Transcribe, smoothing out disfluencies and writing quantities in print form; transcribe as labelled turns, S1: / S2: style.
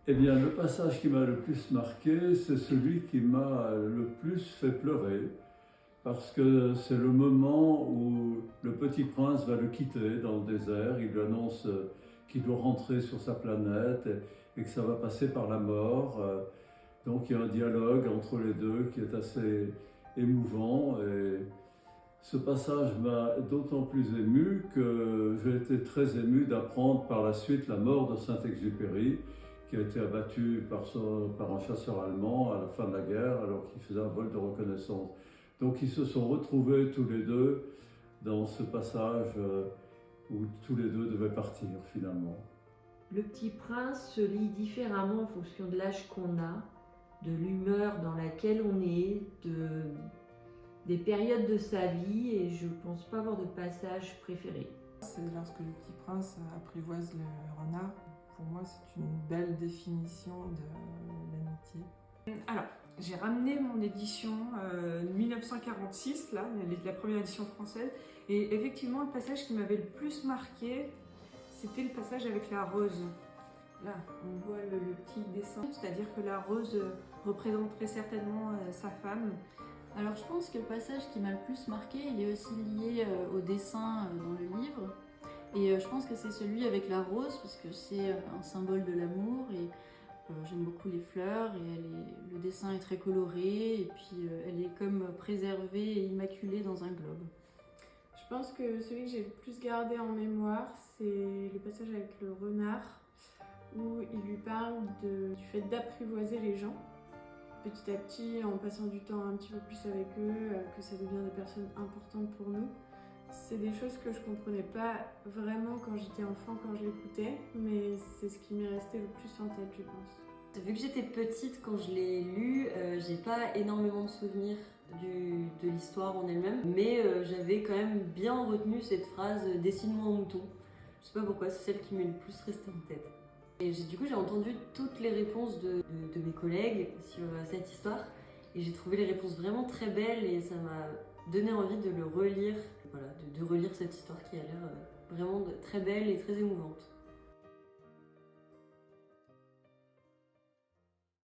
S1: Eh bien, le passage qui m'a le plus marqué, c'est celui qui m'a le plus fait pleurer, parce que c'est le moment où le petit prince va le quitter dans le désert. Il lui annonce qu'il doit rentrer sur sa planète et que ça va passer par la mort. Donc il y a un dialogue entre les deux qui est assez émouvant. Et ce passage m'a d'autant plus ému que j'ai été très ému d'apprendre par la suite la mort de Saint-Exupéry, qui a été abattu par un chasseur allemand à la fin de la guerre alors qu'il faisait un vol de reconnaissance. Donc ils se sont retrouvés tous les deux dans ce passage où tous les deux devaient partir finalement.
S2: Le Petit Prince se lit différemment en fonction de l'âge qu'on a, de l'humeur dans laquelle on est, des périodes de sa vie, et je pense pas avoir de passage préféré.
S3: C'est lorsque le Petit Prince apprivoise le renard. Pour moi, c'est une belle définition de l'amitié.
S4: Alors, j'ai ramené mon édition 1946, là, la première édition française, et effectivement, le passage qui m'avait le plus marqué, c'était le passage avec la rose. Là, on voit le petit dessin, c'est-à-dire que la rose représenterait certainement sa femme.
S5: Alors je pense que le passage qui m'a le plus marqué, il est aussi lié au dessin dans le livre. Et je pense que c'est celui avec la rose, parce que c'est un symbole de l'amour. Et j'aime beaucoup les fleurs, et le dessin est très coloré, et puis elle est comme préservée et immaculée dans un globe.
S6: Je pense que celui que j'ai le plus gardé en mémoire, c'est le passage avec le renard, où il lui parle du fait d'apprivoiser les gens. Petit à petit, en passant du temps un petit peu plus avec eux, que ça devient des personnes importantes pour nous. C'est des choses que je comprenais pas vraiment quand j'étais enfant, quand je l'écoutais, mais c'est ce qui m'est resté le plus en tête, je pense.
S7: Vu que j'étais petite quand je l'ai lu, j'ai pas énormément de souvenirs de l'histoire en elle-même, mais j'avais quand même bien retenu cette phrase « dessine-moi un mouton ». Je sais pas pourquoi, c'est celle qui m'est le plus restée en tête. Et du coup, j'ai entendu toutes les réponses de mes collègues sur cette histoire, et j'ai trouvé les réponses vraiment très belles, et ça m'a donné envie de le relire, voilà, de relire cette histoire qui a l'air vraiment très belle et très émouvante.